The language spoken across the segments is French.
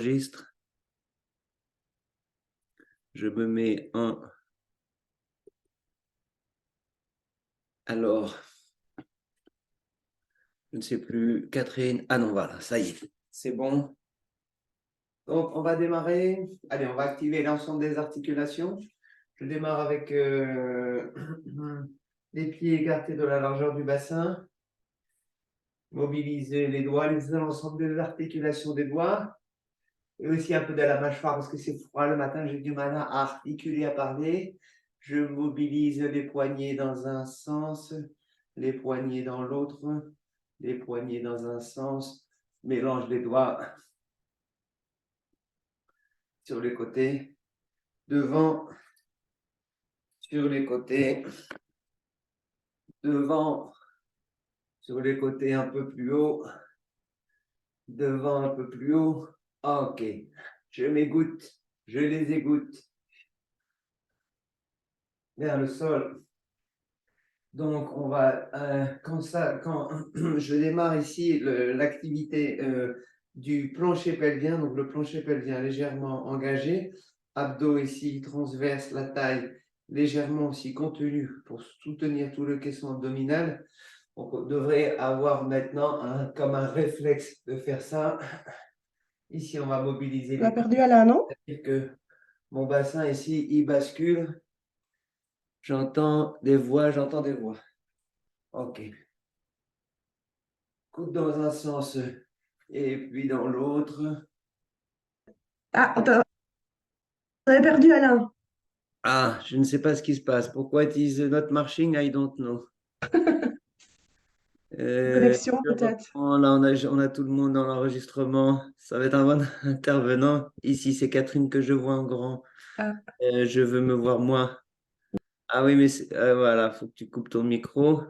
J'enregistre. Je me mets en... Alors, je ne sais plus, Catherine. Ah non, voilà, ça y est, c'est bon. Donc, on va démarrer. Allez, on va activer l'ensemble des articulations. Je démarre avec les pieds écartés de la largeur du bassin. Mobiliser les doigts, l'ensemble des articulations des doigts. Et aussi un peu de la mâchoire parce que c'est froid le matin, j'ai du mal à articuler, à parler. Je mobilise les poignets dans un sens, les poignets dans l'autre, les poignets dans un sens. Mélange les doigts sur les côtés, devant, sur les côtés, devant, sur les côtés un peu plus haut, devant un peu plus haut. Ok, je m'égoutte, je les égoutte vers le sol. Donc, on va, quand je démarre ici l'activité du plancher pelvien, donc le plancher pelvien légèrement engagé, abdos ici transverse, la taille légèrement aussi contenue pour soutenir tout le caisson abdominal. On devrait avoir maintenant comme un réflexe de faire ça. Ici, on va mobiliser Tu as les perdu Alain, non? c'est-à-dire que mon bassin ici, il bascule. J'entends des voix, j'entends des voix. Ok. Coupe dans un sens et puis dans l'autre. Ah, t'avais perdu Alain. Ah, je ne sais pas ce qui se passe. Pourquoi it is not marching? I don't know. Connexion, Je peut-être. reprends. Là, on a tout le monde dans l'enregistrement. Ça va être un bon intervenant. Ici, c'est Catherine que je vois en grand. Ah. Je veux me voir moi. Ah oui, mais voilà, faut que tu coupes ton micro.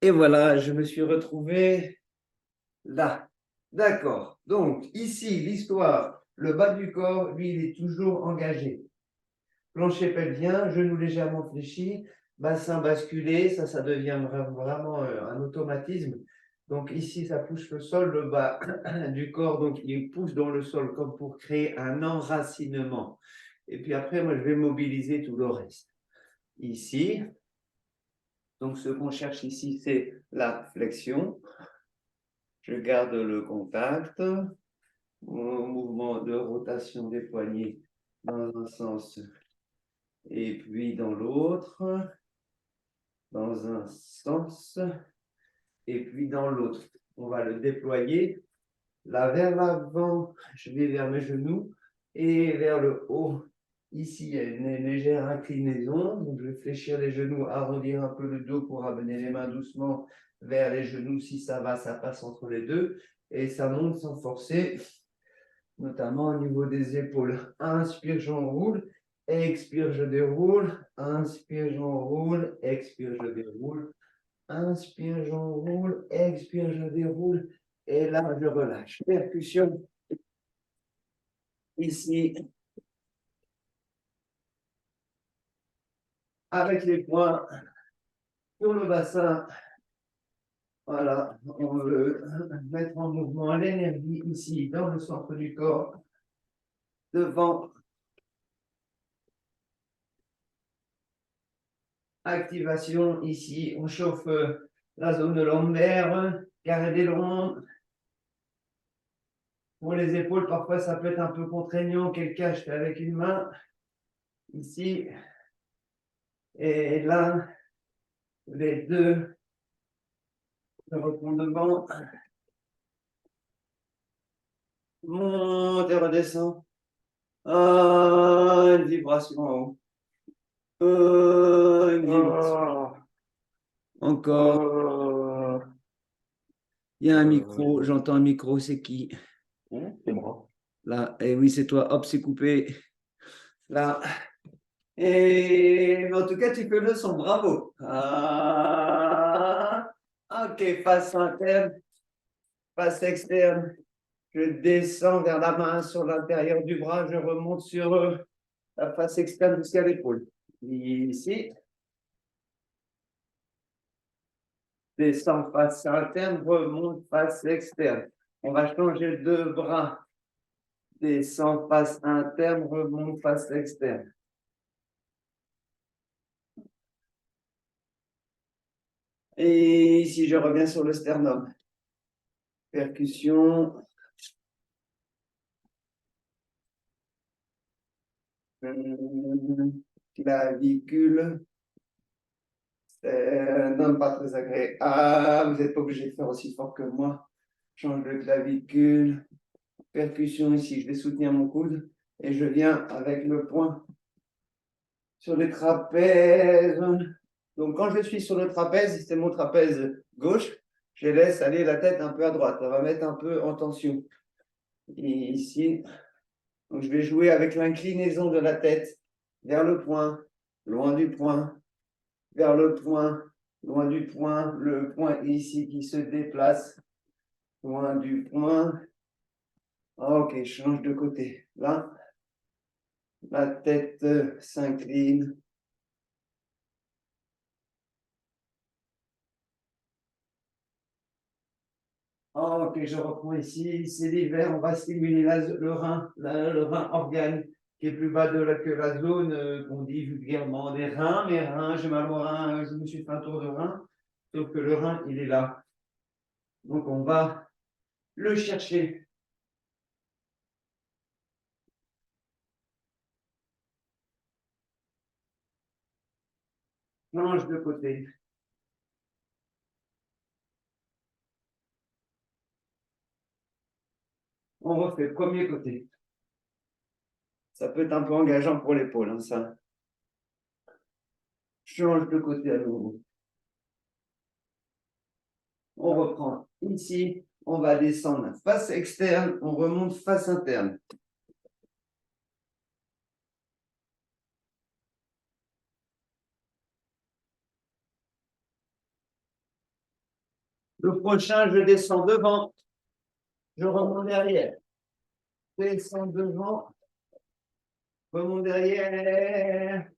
Et voilà, je me suis retrouvé là. D'accord. Donc, ici, l'histoire, le bas du corps, lui, il est toujours engagé. Plancher pelvien, genou légèrement fléchi, bassin basculé, ça devient vraiment un automatisme. Donc ici, ça pousse le sol, le bas du corps, donc il pousse dans le sol comme pour créer un enracinement. Et puis après, moi, je vais mobiliser tout le reste. Ici, donc ce qu'on cherche ici, c'est la flexion. Je garde le contact, mon mouvement de rotation des poignets dans un sens et puis dans l'autre, dans un sens et puis dans l'autre. On va le déployer là vers l'avant, je vais vers mes genoux et vers le haut. Ici, il y a une légère inclinaison, donc je vais fléchir les genoux, arrondir un peu le dos pour amener les mains doucement vers les genoux. Si ça va, ça passe entre les deux et ça monte sans forcer, notamment au niveau des épaules. Inspire, j'enroule. Expire, je déroule. Inspire, j'enroule. Expire, je déroule. Inspire, j'enroule. Expire, je déroule. Et là, je relâche. Percussion. Ici. Avec les poings sur le bassin. Voilà. On veut mettre en mouvement l'énergie ici, dans le centre du corps. Devant. Activation ici. On chauffe la zone lombaire. Carré des lombes. Pour les épaules, parfois, ça peut être un peu contraignant. Quel cas, je fais avec une main. Ici. Et là, les deux. Je reprends devant. Monte et redescend. Une vibration en haut. Une vibration. Encore. Il y a un micro. J'entends un micro. C'est qui? C'est moi. Là. Et oui, c'est toi. Hop, c'est coupé. Là. Et en tout cas, tu fais le son. Bravo. Ok, face interne, face externe. Je descends vers la main sur l'intérieur du bras. Je remonte sur la face externe jusqu'à l'épaule. Ici. Descends face interne, remonte face externe. On va changer de bras. descends face interne, remonte face externe. Et ici, je reviens sur le sternum. Percussion. Clavicule. Non, pas très agréable. Ah, vous n'êtes pas obligé de faire aussi fort que moi. Change de clavicule. Percussion ici, je vais soutenir mon coude. Et je viens avec le poing sur les trapèzes. Donc, quand je suis sur le trapèze, c'est mon trapèze gauche. Je laisse aller la tête un peu à droite. Ça va mettre un peu en tension. Et ici, donc je vais jouer avec l'inclinaison de la tête vers le point, loin du point, vers le point, loin du point, le point ici qui se déplace, loin du point. Ok, je change de côté. Là, la tête s'incline. Ok, je reprends ici. C'est l'hiver, on va stimuler le rein, le rein organe qui est plus bas que la zone qu'on dit vulgairement des reins. Mes reins, j'ai mal au rein, je me suis fait un tour de rein. Sauf que le rein, il est là. Donc, on va le chercher. Change de côté. On refait le premier côté. Ça peut être un peu engageant pour l'épaule, hein, ça. Change de côté à nouveau. On reprend ici. On va descendre face externe. On remonte face interne. Le prochain, je descends devant. Je remonte derrière. Descends devant. Remonte derrière.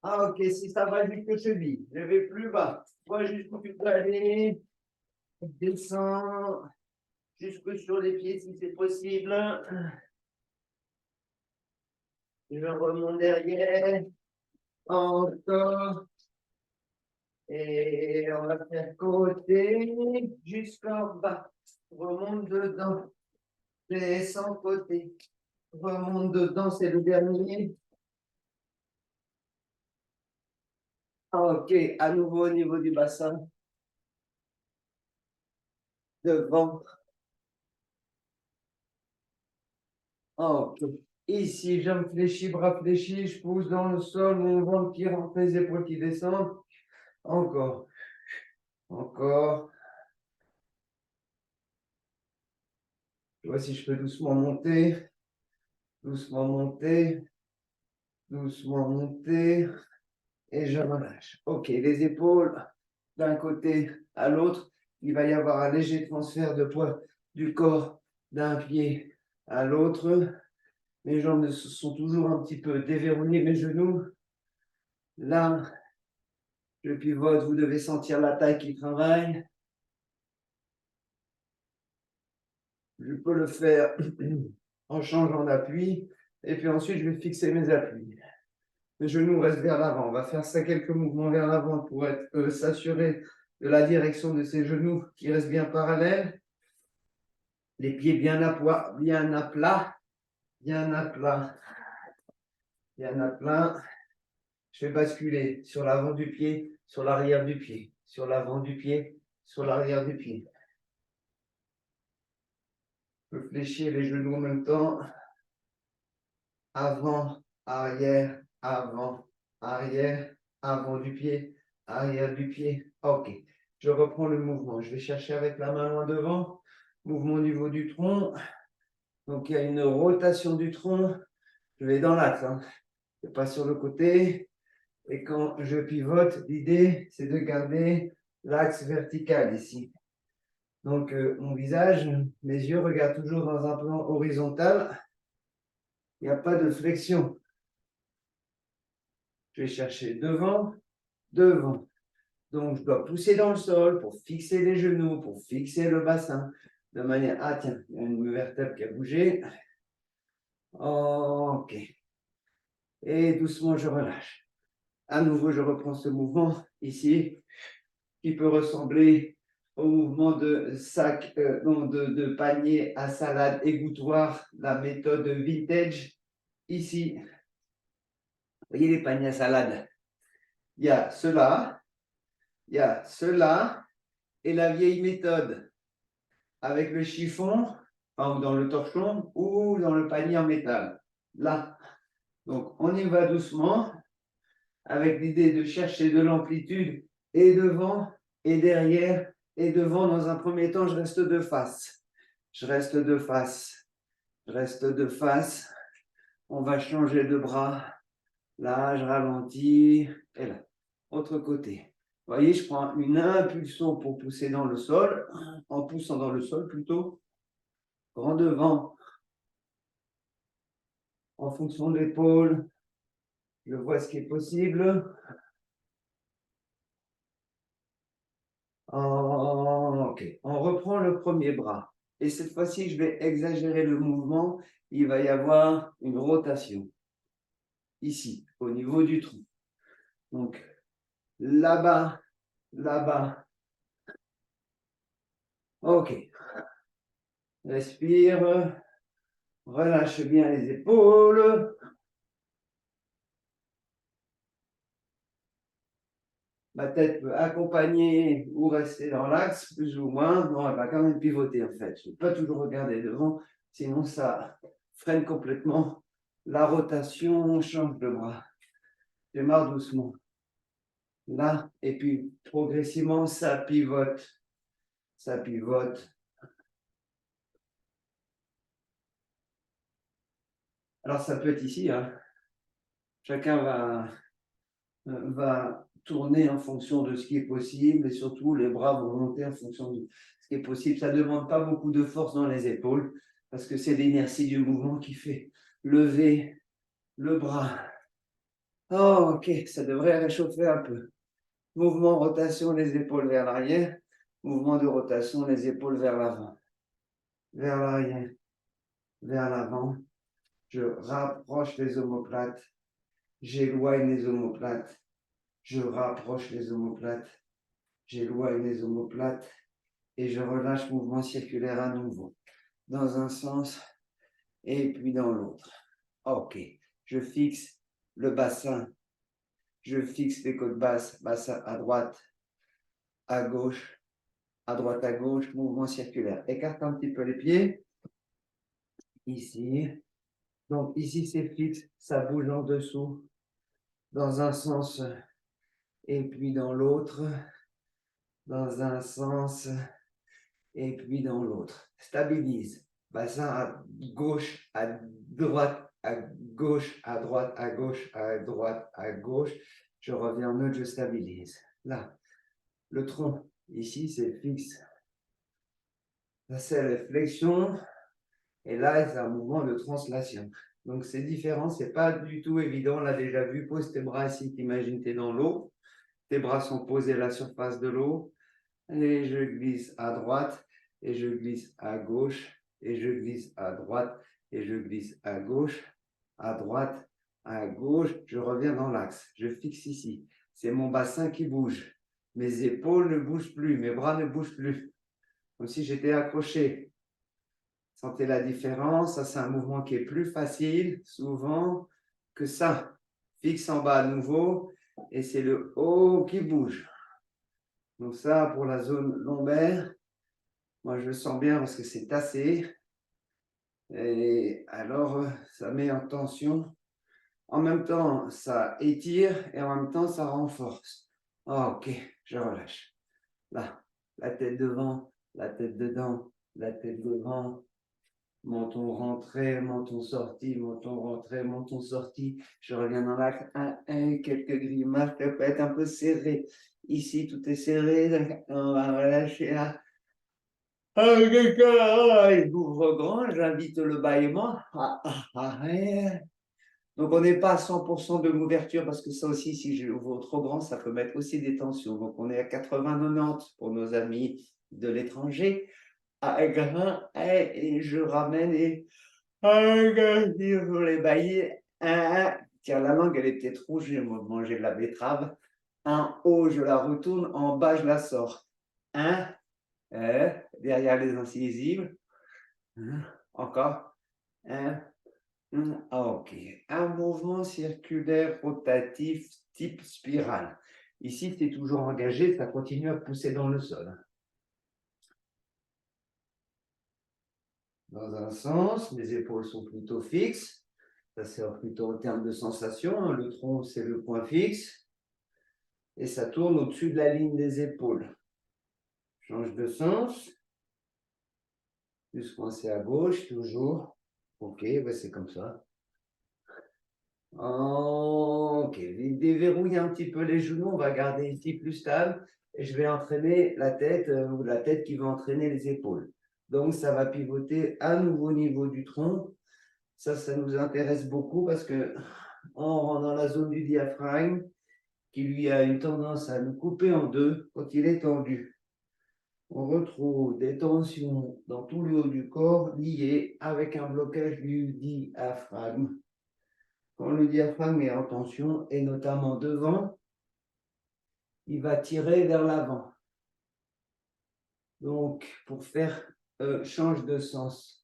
Ah, ok, si ça va jusqu'aux chevilles, je vais plus bas. Moi, jusqu'où tu peux aller. Descends jusque sur les pieds si c'est possible. Je remonte derrière. Encore. Et on va faire côté jusqu'en bas. Remonte dedans. Descends côté. Remonte dedans, c'est le dernier. Ok, à nouveau au niveau du bassin. Devant. Ok. Ici, jambes fléchies, bras fléchis, je pousse dans le sol, mon ventre qui rentre, les épaules qui descendent. Encore. Encore. Je vois si je peux doucement monter. Doucement monter. Doucement monter. Et je relâche. Ok, les épaules d'un côté à l'autre. Il va y avoir un léger transfert de poids du corps d'un pied à l'autre. Mes jambes sont toujours un petit peu déverrouillées, mes genoux. Là, je pivote, vous devez sentir la taille qui travaille. Je peux le faire en changeant d'appui. Et puis ensuite, je vais fixer mes appuis. Mes genoux restent vers l'avant. On va faire ça quelques mouvements vers l'avant pour s'assurer de la direction de ces genoux qui restent bien parallèles. Les pieds bien à plat, bien à plat, bien à plat, bien à plat. Je vais basculer sur l'avant du pied, sur l'arrière du pied, sur l'avant du pied, sur l'arrière du pied. Je peux fléchir les genoux en même temps. Avant, arrière, avant, arrière, avant du pied, arrière du pied. Ok, je reprends le mouvement. Je vais chercher avec la main loin devant. Mouvement au niveau du tronc. Donc, il y a une rotation du tronc. Je vais dans l'axe, hein. Je ne vais pas sur le côté. Et quand je pivote, l'idée, c'est de garder l'axe vertical ici. Donc, mon visage, mes yeux regardent toujours dans un plan horizontal. Il n'y a pas de flexion. Je vais chercher devant, devant. Donc, je dois pousser dans le sol pour fixer les genoux, pour fixer le bassin, de manière, ah tiens, il y a une vertèbre qui a bougé. Ok. Et doucement, je relâche. À nouveau, je reprends ce mouvement ici, qui peut ressembler au mouvement de sac, non, de panier à salade égouttoir, la méthode vintage. Ici, vous voyez les paniers à salade. Il y a cela, il y a cela, et la vieille méthode avec le chiffon, enfin, dans le torchon ou dans le panier en métal. Là. Donc, on y va doucement avec l'idée de chercher de l'amplitude et devant et derrière et devant. Dans un premier temps, je reste de face. Je reste de face. Je reste de face. On va changer de bras. Là, je ralentis. Et là, autre côté. Vous voyez, je prends une impulsion pour pousser dans le sol, en poussant dans le sol plutôt. Grand devant, en fonction de l'épaule. Je vois ce qui est possible. Ok, on reprend le premier bras. Et cette fois-ci, je vais exagérer le mouvement. Il va y avoir une rotation. Ici, au niveau du tronc. Donc, là-bas, là-bas. Ok. Respire. Relâche bien les épaules. Ma tête peut accompagner ou rester dans l'axe, plus ou moins. Non, elle va quand même pivoter, en fait. Je ne peux pas toujours regarder devant, sinon ça freine complètement la rotation. On change de bras. Je démarre doucement. Là, et puis progressivement, ça pivote. Ça pivote. Alors, ça peut être ici, hein. Chacun va tourner en fonction de ce qui est possible et surtout, les bras vont monter en fonction de ce qui est possible. Ça ne demande pas beaucoup de force dans les épaules parce que c'est l'inertie du mouvement qui fait lever le bras. Oh, ok, ça devrait réchauffer un peu. Mouvement, rotation, les épaules vers l'arrière. Mouvement de rotation, les épaules vers l'avant. Vers l'arrière, vers l'avant. Je rapproche les omoplates. J'éloigne les omoplates. Je rapproche les omoplates. J'éloigne les omoplates. Et je relâche mouvement circulaire à nouveau. Dans un sens et puis dans l'autre. Ok. Je fixe le bassin. Je fixe les côtes basses. Bassin à droite, à gauche, à droite, à gauche. Mouvement circulaire. Écarte un petit peu les pieds. Ici. Donc ici, c'est fixe. Ça bouge en dessous. Dans un sens et puis dans l'autre. Dans un sens et puis dans l'autre. Stabilise. Bassin à gauche, à droite, à gauche, à droite, à gauche, à droite, à gauche. Je reviens en neutre, je stabilise. Là, le tronc, ici, c'est fixe. Là, c'est la flexion. Et là, c'est un mouvement de translation. Donc, c'est différent. C'est pas du tout évident. On l'a déjà vu. Pose tes bras ici. T'imagines, tu es dans l'eau. Tes bras sont posés à la surface de l'eau. Et je glisse à droite. Et je glisse à gauche. Et je glisse à droite. Et je glisse à gauche. À droite. À gauche. Je reviens dans l'axe. Je fixe ici. C'est mon bassin qui bouge. Mes épaules ne bougent plus. Mes bras ne bougent plus. Comme si j'étais accroché. Sentez la différence. Ça, c'est un mouvement qui est plus facile, souvent, que ça. Fixe en bas à nouveau. Et c'est le haut qui bouge. Donc ça, pour la zone lombaire, moi, je le sens bien parce que c'est tassé. Et alors, ça met en tension. En même temps, ça étire et en même temps, ça renforce. Ok, je relâche. Là, la tête devant, la tête dedans, la tête devant. Menton rentré, menton sorti, menton rentré, menton sorti. Je reviens dans l'axe. Quelques grimaces, ça peut être un peu serré. Ici, tout est serré. On va relâcher là. Il ouvre grand, j'invite le bâillement. Donc, on n'est pas à 100% de l'ouverture parce que ça aussi, si je ouvre trop grand, ça peut mettre aussi des tensions. Donc, on est à 80-90 pour nos amis de l'étranger. Et je ramène et Sur les baillis. Tiens, la langue, elle est peut-être rouge, j'ai mangé de la betterave. En haut, je la retourne. En bas, je la sors. Derrière les incisives. Encore. Ok. Un mouvement circulaire rotatif type spirale. Ici, c'est toujours engagé, ça continue à pousser dans le sol. Dans un sens, les épaules sont plutôt fixes. Ça, c'est plutôt en termes de sensation. Le tronc, c'est le point fixe. Et ça tourne au-dessus de la ligne des épaules. Change de sens. Plus coincé à gauche, toujours. Ok, ben c'est comme ça. Ok, déverrouille un petit peu les genoux. On va garder ici plus stable. Et je vais entraîner la tête, ou la tête qui va entraîner les épaules. Donc, ça va pivoter à nouveau au niveau du tronc. Ça nous intéresse beaucoup parce que on rentre dans la zone du diaphragme qui lui a une tendance à nous couper en deux quand il est tendu. On retrouve des tensions dans tout le haut du corps liées avec un blocage du diaphragme. Quand le diaphragme est en tension, et notamment devant, il va tirer vers l'avant. Donc, pour faire change de sens.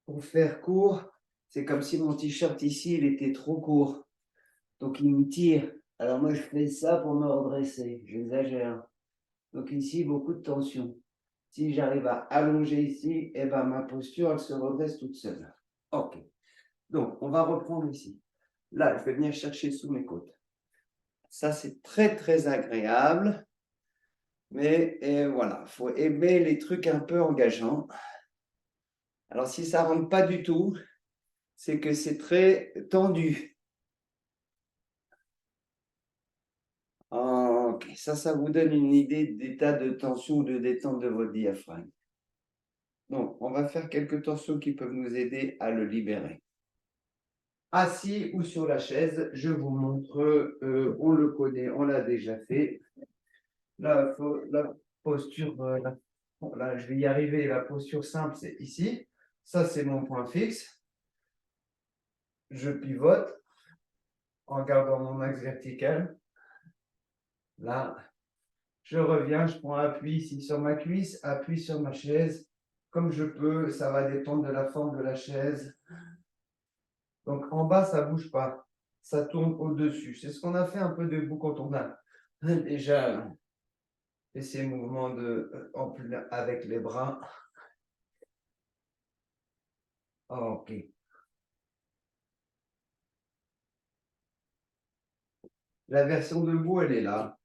Pour faire court, c'est comme si mon t-shirt ici, il était trop court. Donc, il me tire. Alors, moi, je fais ça pour me redresser. J'exagère. Donc, ici, beaucoup de tension. Si j'arrive à allonger ici, eh ben, ma posture, elle se redresse toute seule. OK. Donc, on va reprendre ici. Là, je vais venir chercher sous mes côtes. Ça, c'est très, très agréable. Mais voilà, il faut aimer les trucs un peu engageants. Alors, si ça ne rentre pas du tout, c'est que c'est très tendu. Ok, ça vous donne une idée d'état de tension ou de détente de votre diaphragme. Donc, on va faire quelques tensions qui peuvent nous aider à le libérer. Assis ou sur la chaise, je vous montre, on le connaît, on l'a déjà fait. La posture, là, je vais y arriver, la posture simple, c'est ici. Ça, c'est mon point fixe. Je pivote en gardant mon axe vertical. Là, je reviens, je prends appui ici sur ma cuisse, appui sur ma chaise. Comme je peux, ça va dépendre de la forme de la chaise. Donc en bas, ça ne bouge pas. Ça tourne au-dessus. C'est ce qu'on a fait un peu debout quand on a déjà fait ces mouvements avec les bras. Ok. La version debout, elle est là.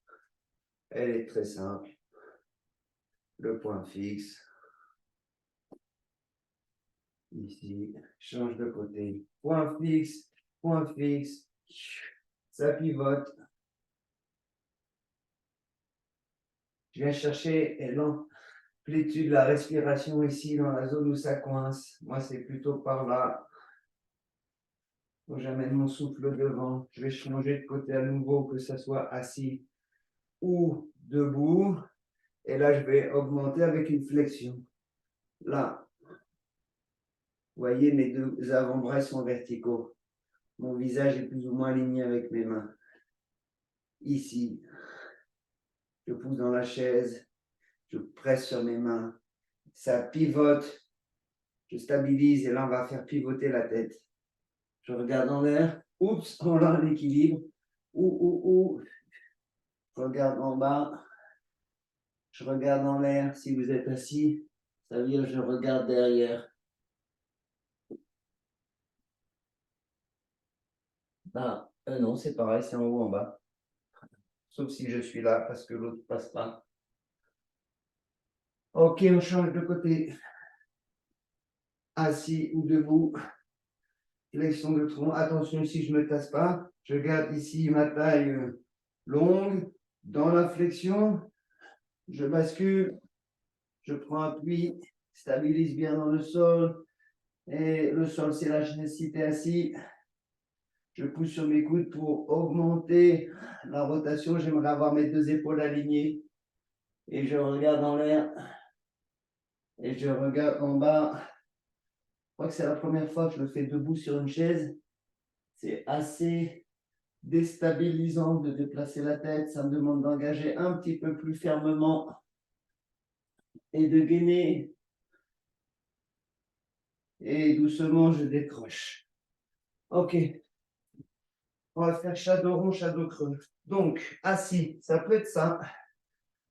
Elle est très simple. Le point fixe. Ici, change de côté. Point fixe, point fixe. Ça pivote. Je viens chercher l'amplitude de la respiration ici dans la zone où ça coince. Moi, c'est plutôt par là. Donc, j'amène mon souffle devant. Je vais changer de côté à nouveau, que ça soit assis ou debout. Et là, je vais augmenter avec une flexion. Là, vous voyez, mes deux avant-bras sont verticaux. Mon visage est plus ou moins aligné avec mes mains. Ici, je pousse dans la chaise, je presse sur mes mains. Ça pivote. Je stabilise et là, on va faire pivoter la tête. Je regarde en l'air. Oups, on a l'équilibre. Ouh. Je regarde en bas. Je regarde en l'air. Si vous êtes assis, ça veut dire que je regarde derrière. Ah, non, c'est pareil, c'est en haut, en bas. Sauf si je suis là parce que l'autre ne passe pas. Ok, on change de côté. Assis ou debout. Flexion de tronc. Attention, si je ne me tasse pas, je garde ici ma taille longue. Dans la flexion, je bascule. Je prends appui, stabilise bien dans le sol. Et le sol, c'est la chaise si tu es assis. Je pousse sur mes coudes pour augmenter la rotation. J'aimerais avoir mes deux épaules alignées. Et je regarde en l'air. Et je regarde en bas. crois que c'est la première fois que je le fais debout sur une chaise. C'est assez déstabilisant de déplacer la tête. Ça me demande d'engager un petit peu plus fermement et de gainer. Et doucement, je décroche. Ok. On va faire shadow rond, shadow creux. Donc, assis, ça peut être ça.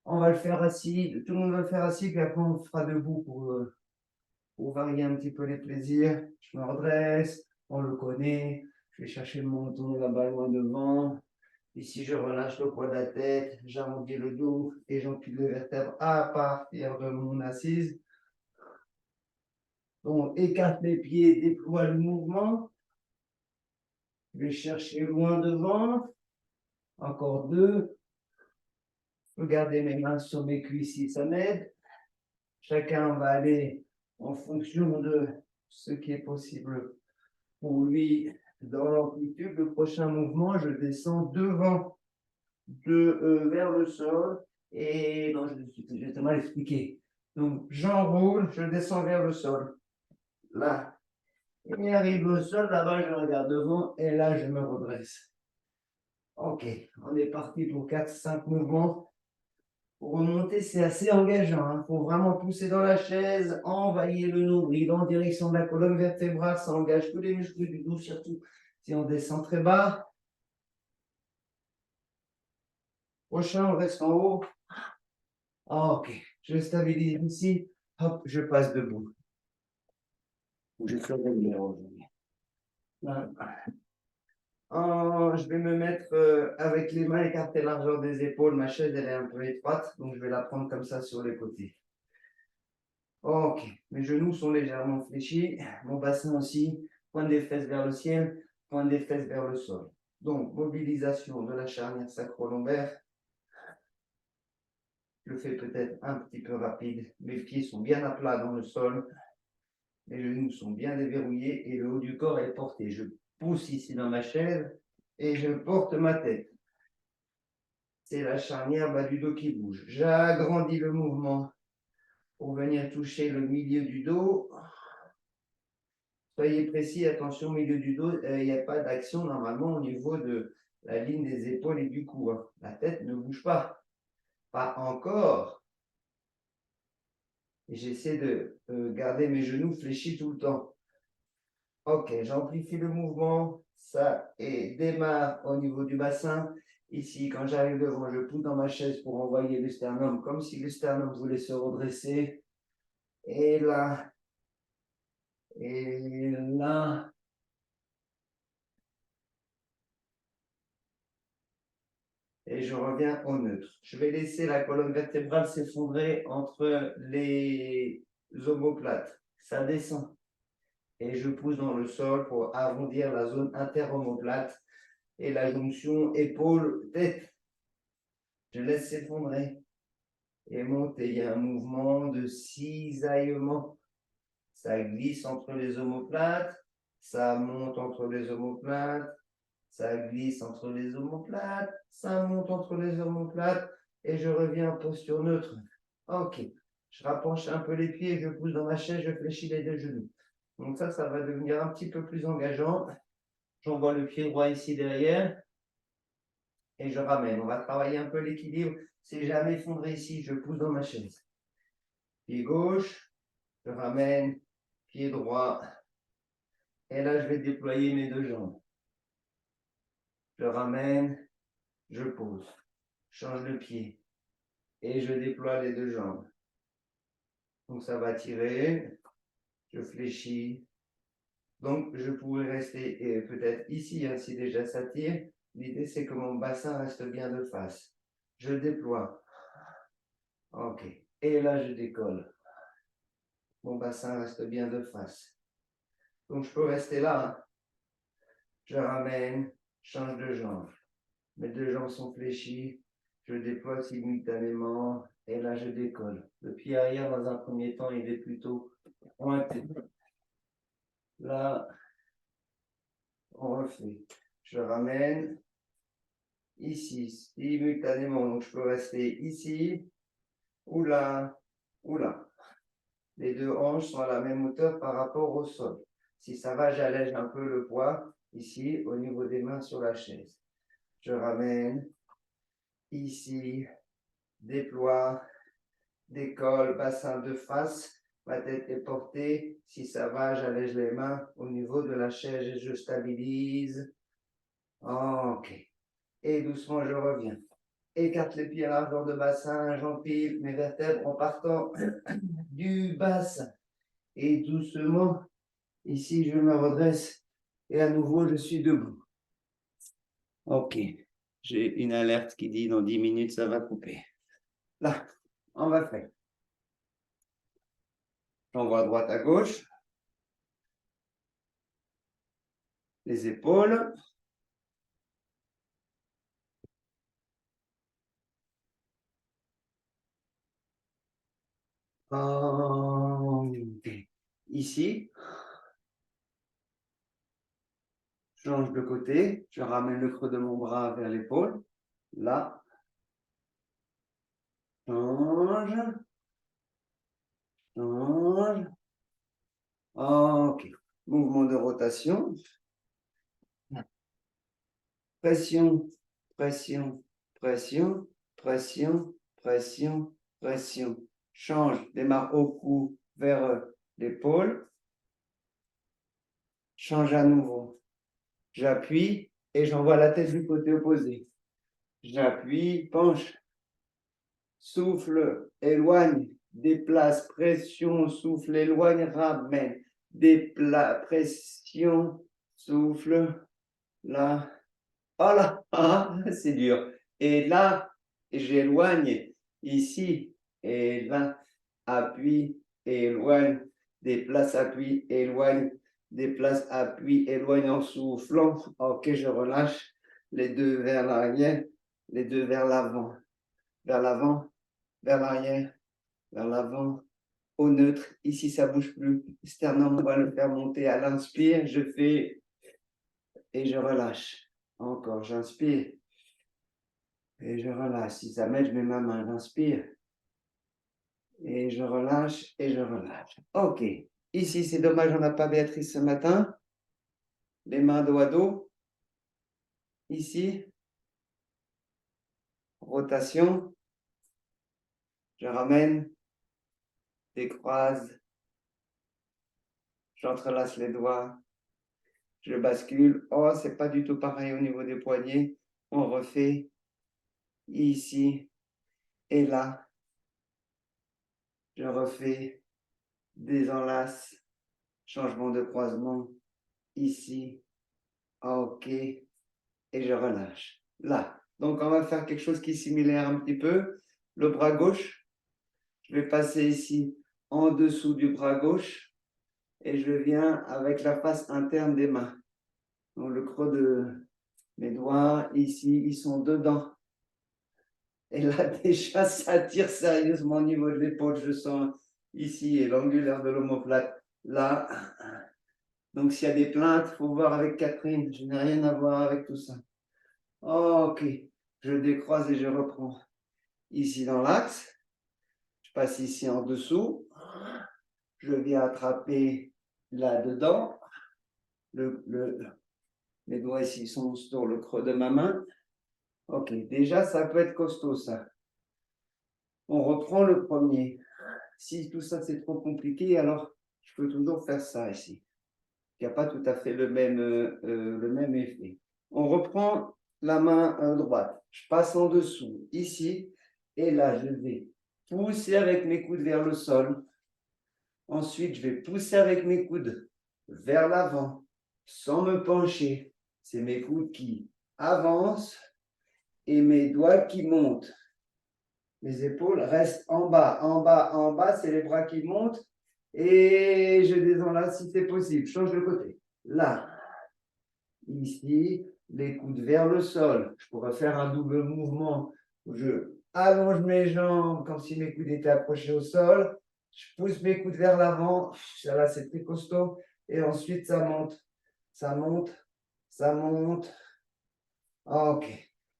On va le faire assis. Tout le monde va le faire assis, puis après, on le fera debout pour varier un petit peu les plaisirs. Je me redresse, on le connaît. Je vais chercher le menton là-bas loin devant. Ici, je relâche le poids de la tête, j'arrondis le dos et j'empile les vertèbres à partir de mon assise. Donc, écarte les pieds, déploie le mouvement. Je vais chercher loin devant. Encore 2. Je peux garder mes mains sur mes cuisses si ça m'aide. Chacun va aller en fonction de ce qui est possible pour lui dans l'amplitude. Le prochain mouvement, je descends devant, vers le sol. Et non, je t'ai mal expliqué. Donc, j'enroule, je descends vers le sol. Là. Et arrive au sol, là-bas, je regarde devant. Et là, je me redresse. Ok, on est parti pour 4-5 mouvements. Pour remonter, c'est assez engageant. Il faut vraiment pousser dans la chaise, envahir le nombril en direction de la colonne vertébrale. Ça engage tous les muscles du dos, surtout si on descend très bas. Prochain, on reste en haut. Ok, je stabilise ici. Hop, je passe debout. Je fais régulière aujourd'hui. Je vais me mettre avec les mains écartées largeur des épaules. Ma chaise, elle est un peu étroite, donc je vais la prendre comme ça sur les côtés. Ok, mes genoux sont légèrement fléchis, mon bassin aussi, pointe des fesses vers le ciel, pointe des fesses vers le sol. Donc, mobilisation de la charnière sacro-lombaire. Je le fais peut-être un petit peu rapide. Mes pieds sont bien à plat dans le sol. Les genoux sont bien déverrouillés et le haut du corps est porté. Je pousse ici dans ma chaise et je porte ma tête. C'est la charnière bas du dos qui bouge. J'agrandis le mouvement pour venir toucher le milieu du dos. Soyez précis, attention, au milieu du dos, il n'y a pas d'action normalement au niveau de la ligne des épaules et du cou. La tête ne bouge pas. Pas encore. Et j'essaie de garder mes genoux fléchis tout le temps. Ok, j'amplifie le mouvement. Ça et démarre au niveau du bassin. Ici, quand j'arrive devant, je pousse dans ma chaise pour envoyer le sternum, comme si le sternum voulait se redresser. Et là, et là. Et je reviens au neutre. Je vais laisser la colonne vertébrale s'effondrer entre les omoplates. Ça descend. Et je pousse dans le sol pour arrondir la zone interomoplate et la jonction épaule-tête. Je laisse s'effondrer et monter. Il y a un mouvement de cisaillement. Ça glisse entre les omoplates, ça monte entre les omoplates, ça glisse entre les omoplates, ça monte entre les omoplates et je reviens en posture neutre. Ok, je rapproche un peu les pieds, je pousse dans ma chaise, je fléchis les 2 genoux. Donc ça va devenir un petit peu plus engageant. J'envoie le pied droit ici derrière et je ramène. On va travailler un peu l'équilibre. Si jamais effondré ici, je pousse dans ma chaise. Pied gauche, je ramène, pied droit. Et là, je vais déployer mes 2 jambes. Je ramène, je pose, change le pied et je déploie les 2 jambes. Donc ça va tirer, je fléchis. Donc je pourrais rester peut-être ici, hein, si déjà ça tire. L'idée c'est que mon bassin reste bien de face. Je déploie. Ok. Et là je décolle. Mon bassin reste bien de face. Donc je peux rester là. Hein. Je ramène, change de jambe. Mes 2 jambes sont fléchies. Je déploie simultanément et là je décolle. Le pied arrière dans un premier temps il est plutôt pointé. Là, on refait. Je ramène ici simultanément. Donc je peux rester ici ou là ou là. Les deux hanches sont à la même hauteur par rapport au sol. Si ça va, j'allège un peu le poids ici au niveau des mains sur la chaise. Je ramène ici, déploie, décolle, bassin de face. Ma tête est portée. Si ça va, j'allège les mains au niveau de la chaise et je stabilise. Ok. Et doucement, je reviens. Écarte les pieds à largeur de bassin, j'empile mes vertèbres en partant du bassin. Et doucement, ici, je me redresse et à nouveau, je suis debout. Ok. J'ai une alerte qui dit dans 10 minutes, ça va couper. Là, on va faire. J'envoie à droite à gauche. Les épaules. Ok. Ici, je change de côté. Je ramène le creux de mon bras vers l'épaule. Là. Change. Change. Ok. Mouvement de rotation. Pression, pression, pression, pression, pression, pression. Change, démarre au cou vers l'épaule. Change à nouveau. J'appuie et j'envoie la tête du côté opposé. J'appuie, penche, souffle, éloigne, déplace, pression, souffle, éloigne, ramène. Pression, souffle, là. Oh là, c'est dur. Et là, j'éloigne ici et là, appuie, éloigne, déplace, appuie, éloigne, déplace, appuie, éloigne en soufflant. Ok, je relâche les deux vers l'arrière, les deux vers l'avant, vers l'avant, vers l'arrière, vers l'avant, au neutre. Ici, ça bouge plus. Sternum, on va le faire monter à l'inspire. Je fais et je relâche. Encore, j'inspire. Et je relâche. Si ça m'aide, je mets ma main, j'inspire. Et je relâche et je relâche. Ok. Ici, c'est dommage, on n'a pas Béatrice ce matin. Les mains dos à dos. Ici. Rotation. Je ramène. Décroise. J'entrelace les doigts. Je bascule. Oh, c'est pas du tout pareil au niveau des poignets. On refait. Ici. Et là. Je refais. Désenlace. Changement de croisement. Ici. Ok. Et je relâche. Là. Donc, on va faire quelque chose qui est similaire un petit peu. Le bras gauche, je vais passer ici en dessous du bras gauche et je viens avec la face interne des mains. Donc, le creux de mes doigts, ici, ils sont dedans. Et là, déjà, ça tire sérieusement au niveau de l'épaule. Je sens ici et l'angulaire de l'omoplate. Là. Donc, s'il y a des plaintes, il faut voir avec Catherine. Je n'ai rien à voir avec tout ça. Ok. Je décroise et je reprends. Ici dans l'axe. Je passe ici en dessous. Je viens attraper là-dedans. Les doigts ici sont sur le creux de ma main. Ok, déjà, ça peut être costaud, ça. On reprend le premier. Si tout ça, c'est trop compliqué, alors je peux toujours faire ça ici. Il n'y a pas tout à fait le même effet. On reprend la main droite. Je passe en dessous, ici. Et là, je vais pousser avec mes coudes vers le sol. Ensuite, je vais pousser avec mes coudes vers l'avant, sans me pencher. C'est mes coudes qui avancent et mes doigts qui montent. Mes épaules restent en bas, en bas, en bas. C'est les bras qui montent. Et je désenlace si c'est possible. Change de côté. Là. Ici, les coudes vers le sol. Je pourrais faire un double mouvement où je allonge mes jambes comme si mes coudes étaient accrochés au sol. Je pousse mes coudes vers l'avant. Ça là, c'est très costaud. Et ensuite, ça monte. Ça monte. Ça monte. Ok.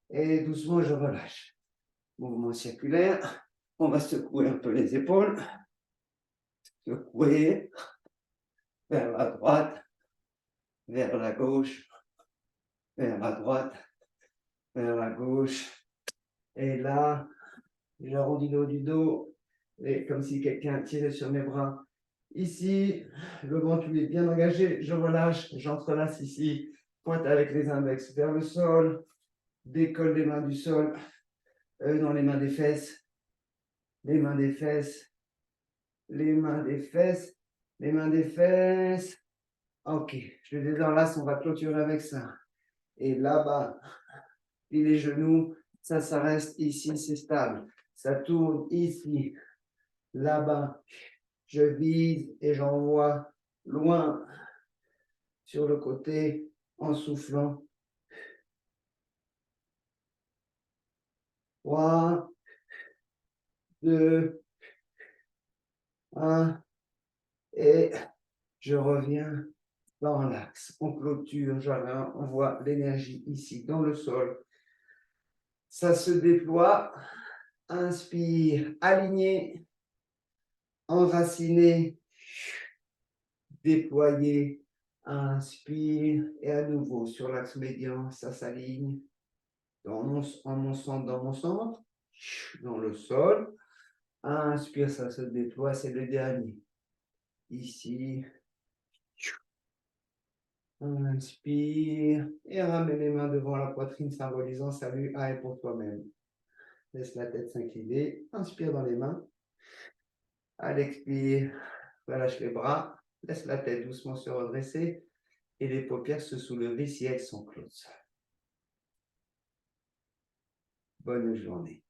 Et doucement, je relâche. Mouvement circulaire. On va secouer un peu les épaules. secouer vers la droite, vers la gauche, vers la droite, vers la gauche. Et là, j'arrondis le haut du dos, et comme si quelqu'un tirait sur mes bras. Ici, le ventre est bien engagé, je relâche, j'entrelace ici, pointe avec les index vers le sol, décolle les mains du sol, dans les mains des fesses, les mains des fesses, les mains des fesses, les mains des fesses. Ok, je le désenlace, on va clôturer avec ça. Et là-bas, et les genoux, ça reste ici, c'est stable. Ça tourne ici, là-bas. Je vise et j'envoie loin sur le côté en soufflant. 3, 2, 1. Et je reviens dans l'axe. On clôture, on voit l'énergie ici dans le sol. Ça se déploie. Inspire, aligné, enraciné, déployé. Inspire et à nouveau sur l'axe médian, ça s'aligne en mon centre, dans mon centre, dans le sol. Inspire, ça se déploie, c'est le dernier. Ici. Inspire et ramène les mains devant la poitrine, symbolisant salut à et pour toi-même. Laisse la tête s'incliner. Inspire dans les mains. À l'expire, relâche les bras. Laisse la tête doucement se redresser et les paupières se soulever si elles sont closes. Bonne journée.